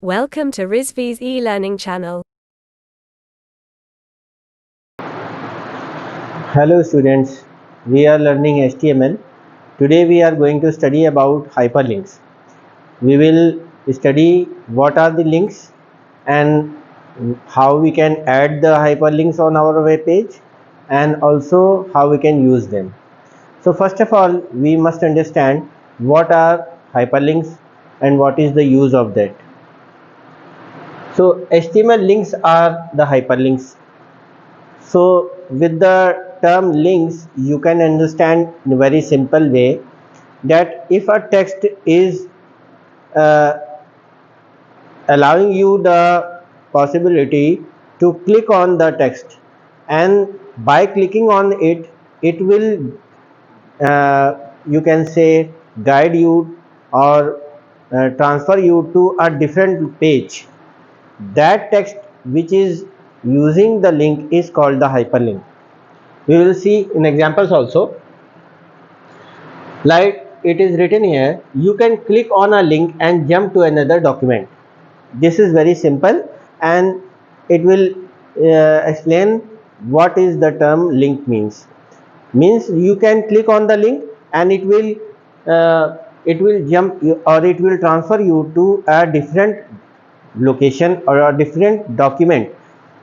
Welcome to Rizvi's e-learning channel. Hello students, we are learning HTML. Today we are going to study about hyperlinks. We will study what are the links and how we can add the hyperlinks on our web page and also how we can use them. So first of all, we must understand what are hyperlinks and what is the use of that. So HTML links are the hyperlinks. So with the term links, you can understand in a very simple way that if a text is uh, allowing you the possibility to click on the text, and by clicking on it, it will you can say guide you or transfer you to a different page. That text which is using the link is called the hyperlink. We will see in examples also. Like it is written here, you can click on a link and jump to another document. This is very simple and it will explain what is the term link means. Means you can click on the link and it will jump you, or it will transfer you to a different location or a different document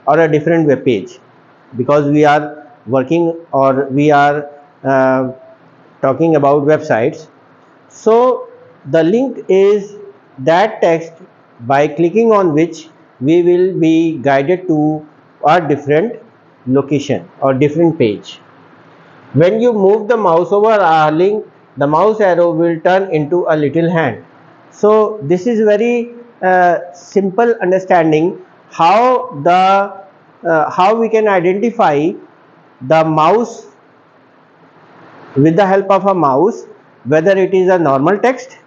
or a different web page, because we are working or we are talking about websites. So the link is that text by clicking on which we will be guided to a different location or different page. When you move the mouse over a link, the mouse arrow will turn into a little hand. So this is very simple understanding how we can identify the mouse with the help of a mouse, whether it is a normal text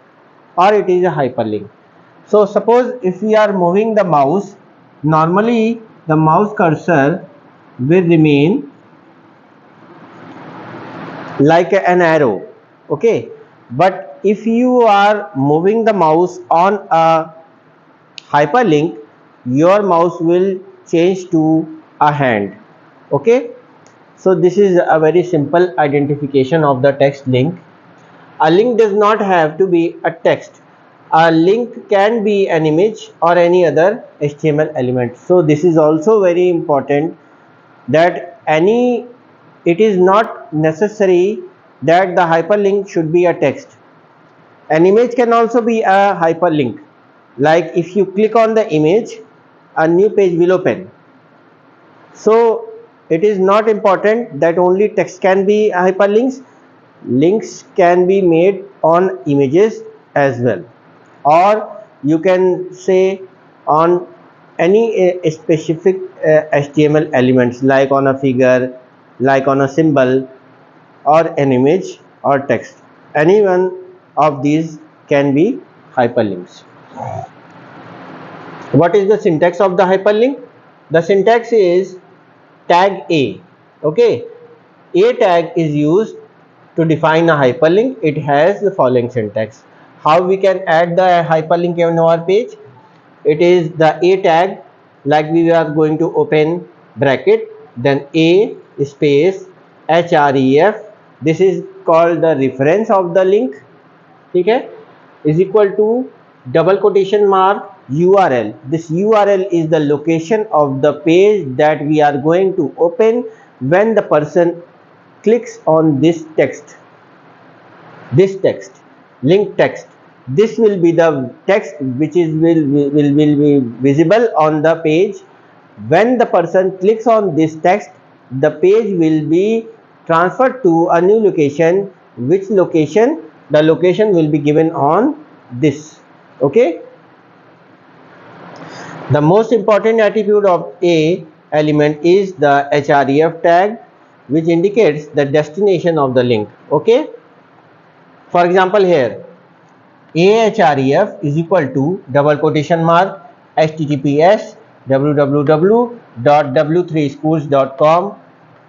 or it is a hyperlink. So suppose if we are moving the mouse, normally the mouse cursor will remain like an arrow, okay, but if you are moving the mouse on a hyperlink, your mouse will change to a hand, okay. So this is a very simple identification of the text link. A link does not have to be a text. A link can be an image or any other HTML element. So this is also very important that it is not necessary that the hyperlink should be a text. An image can also be a hyperlink. Like if you click on the image, a new page will open. So it is not important that only text can be hyperlinks. Links can be made on images as well, or you can say on any specific HTML elements, like on a figure, like on a symbol, or an image or text. Any one of these can be hyperlinks. What is the syntax of the hyperlink? The syntax is tag A. Okay, A tag is used to define a hyperlink. It has the following syntax. How we can add the hyperlink on our page? It is the A tag, like we are going to open bracket, then A space href. This is called the reference of the link. Okay, is equal to double quotation mark URL. This URL is the location of the page that we are going to open when the person clicks on this text, link text. This will be the text which is will be visible on the page. When the person clicks on this text, the page will be transferred to a new location. Which location? The location will be given on this, okay. The most important attribute of a element is the href tag, which indicates the destination of the link, okay. For example, here ahref is equal to double quotation mark https www.w3schools.com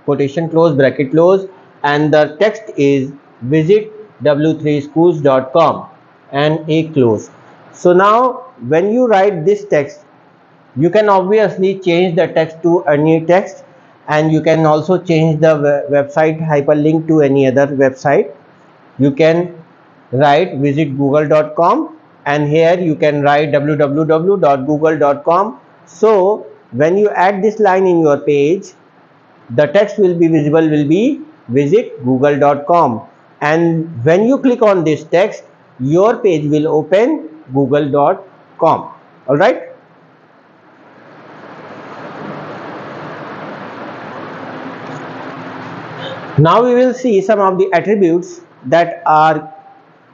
quotation close bracket close, and the text is visit w3schools.com and a close. So now when you write this text, you can obviously change the text to any text, and you can also change the website hyperlink to any other website. You can write visit google.com, and here you can write www.google.com. so when you add this line in your page, the text will be visible, will be visit google.com, and when you click on this text, your page will open google.com. all right. Now we will see some of the attributes that are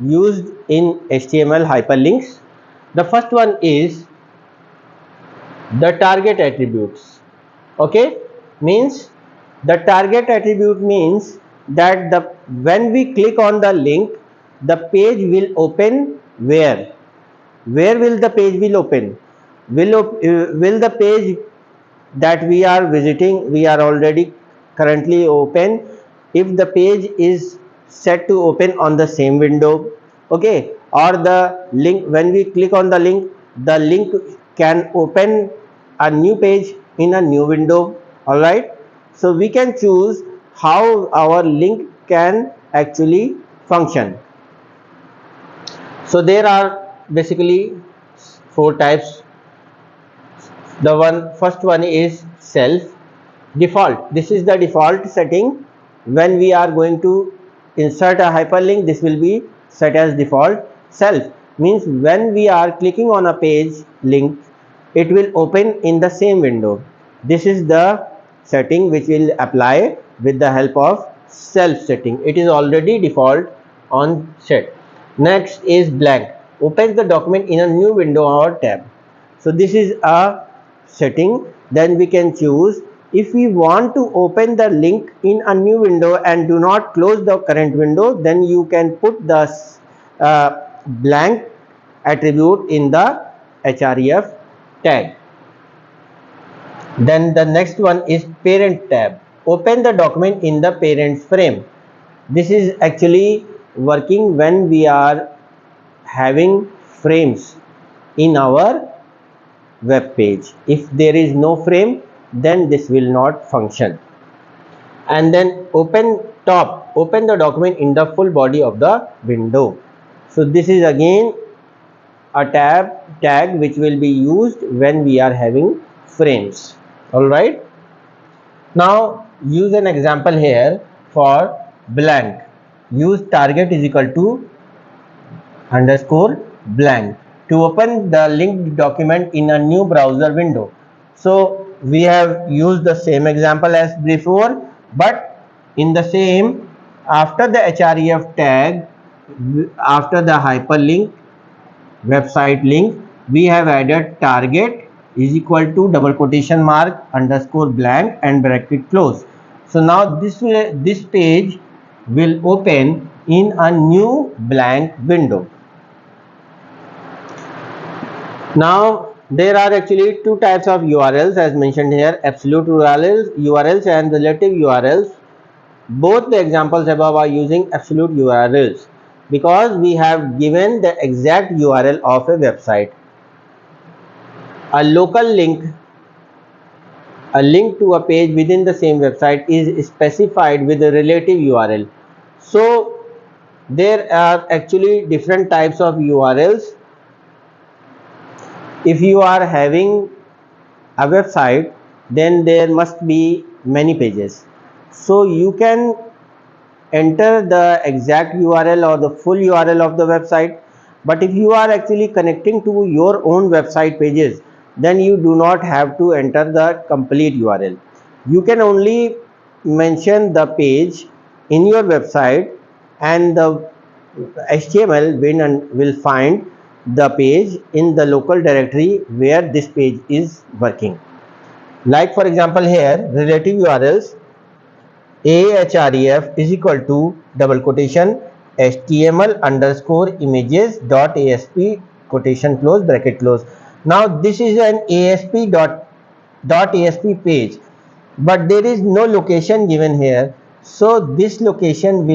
used in HTML hyperlinks. The first one is the target attributes. Okay, means the target attribute means that when we click on the link, the page will open where? Where will the page will open? Will the page that we are visiting, we are already currently open, if the page is set to open on the same window, okay, or the link, when we click on the link can open a new page in a new window. all right, so we can choose how our link can actually function. So there are basically four types. The first one is self default. This is the default setting. When we are going to insert a hyperlink, this will be set as default. Self means when we are clicking on a page link, it will open in the same window. This is the setting which will apply with the help of self setting. It is already default on set. Next is blank. Opens the document in a new window or tab. So this is a setting. Then we can choose if we want to open the link in a new window and do not close the current window, then you can put the blank attribute in the href tag. Then the next one is parent tab. Open the document in the parent frame. This is actually working when we are having frames in our web page. If there is no frame, then this will not function. And then open the document in the full body of the window. So this is again a tag which will be used when we are having frames. all right, now use an example here for blank. Use target is equal to underscore blank to open the linked document in a new browser window. So we have used the same example as before, but in the same, after the href tag, after the hyperlink website link, we have added target is equal to double quotation mark underscore blank and bracket close. So now this page will open in a new blank window. Now there are actually two types of URLs as mentioned here, absolute URLs and relative URLs. Both the examples above are using absolute URLs because we have given the exact URL of a website. A local link, a link to a page within the same website is specified with a relative URL. So there are actually different types of URLs. If you are having a website, then there must be many pages. So you can enter the exact URL or the full URL of the website. But if you are actually connecting to your own website pages, then you do not have to enter the complete URL. You can only mention the page in your website, and the HTML will find the page in the local directory where this page is working. Like for example here, relative URLs, ahref is equal to double quotation html underscore images dot asp quotation close bracket close. Now this is an asp page, but there is no location given here. So this location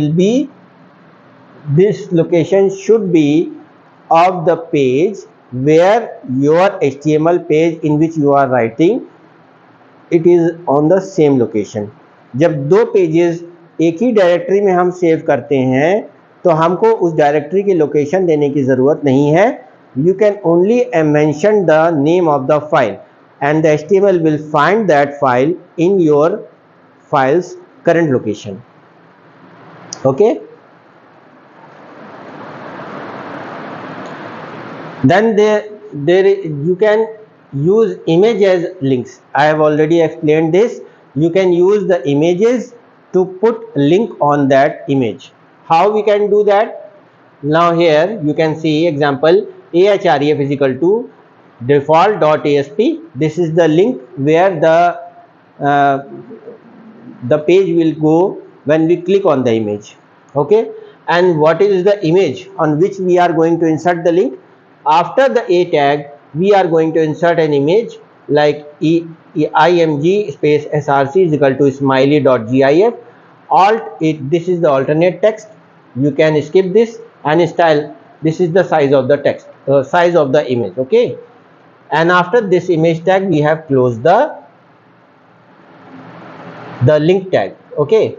should be of the page where your HTML page in which you are writing, it is on the same location. जब दो pages एक ही directory में हम save करते हैं तो हमको उस डायरेक्टरी की लोकेशन देने की ज़रूरत नहीं है. You can only mention the name of the file and the HTML will find that file in your file's current location. Okay. Then you can use image as links. I have already explained this. You can use the images to put link on that image. How we can do that? Now here you can see example AHREF is equal to default.asp. This is the link where the page will go when we click on the image. Okay. And what is the image on which we are going to insert the link? After the A tag, we are going to insert an image like img space src is equal to smiley.gif. This is the alternate text. You can skip this and style. This is the size of the text, size of the image. Okay. And after this image tag, we have closed the link tag. Okay.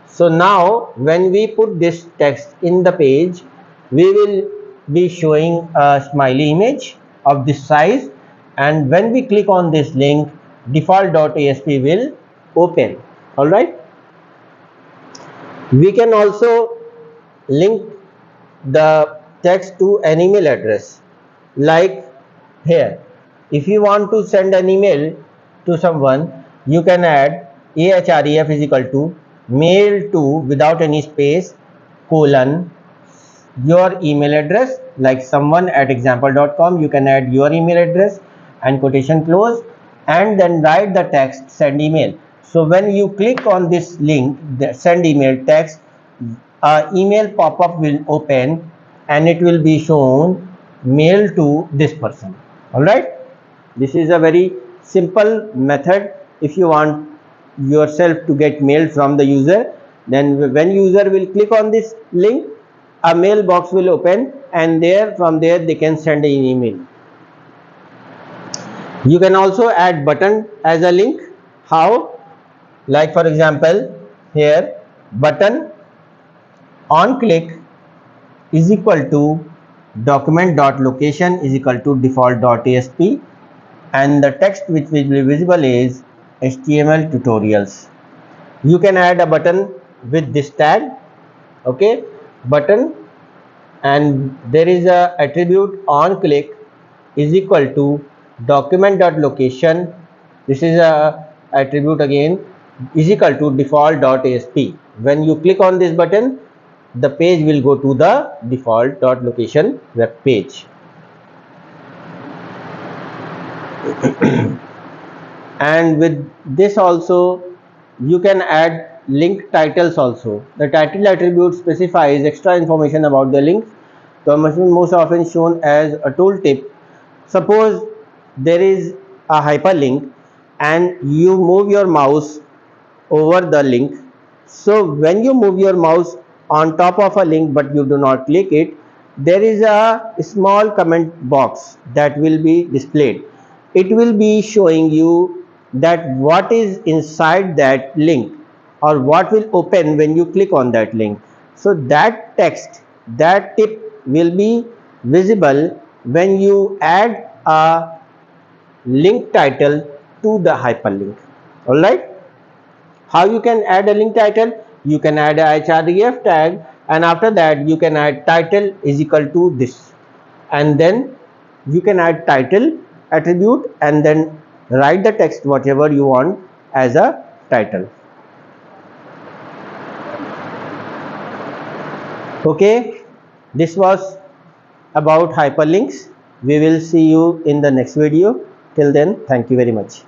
So now when we put this text in the page, we will be showing a smiley image of this size, and when we click on this link, default.asp will open. All right. We can also link the text to an email address, like here. If you want to send an email to someone, you can add ahref is equal to mail to without any space colon your email address, like someone@example.com. You can add your email address and quotation close, and then write the text send email. So when you click on this link, the send email text, email pop-up will open and it will be shown mail to this person. All right. This is a very simple method. If you want yourself to get mail from the user, then when user will click on this link, a mailbox will open, and from there they can send an email. You can also add button as a link. How? Like for example, here button on click is equal to document.location is equal to default.asp, and the text which will be visible is HTML tutorials. You can add a button with this tag. Okay, button, and there is a attribute on click is equal to document.location. This is a attribute again is equal to default.asp. When you click on this button, the page will go to the default.location web page. And with this also you can add link titles also. The title attribute specifies extra information about the link. The most often shown as a tooltip. Suppose there is a hyperlink and you move your mouse over the link. So when you move your mouse on top of a link but you do not click it, there is a small comment box that will be displayed. It will be showing you that what is inside that link or what will open when you click on that link. So that text, that tip will be visible when you add a link title to the hyperlink. All right. How you can add a link title? You can add a href tag, and after that you can add title is equal to this, and then you can add title attribute and then write the text whatever you want as a title. Okay, this was about hyperlinks. We will see you in the next video. Till then, thank you very much.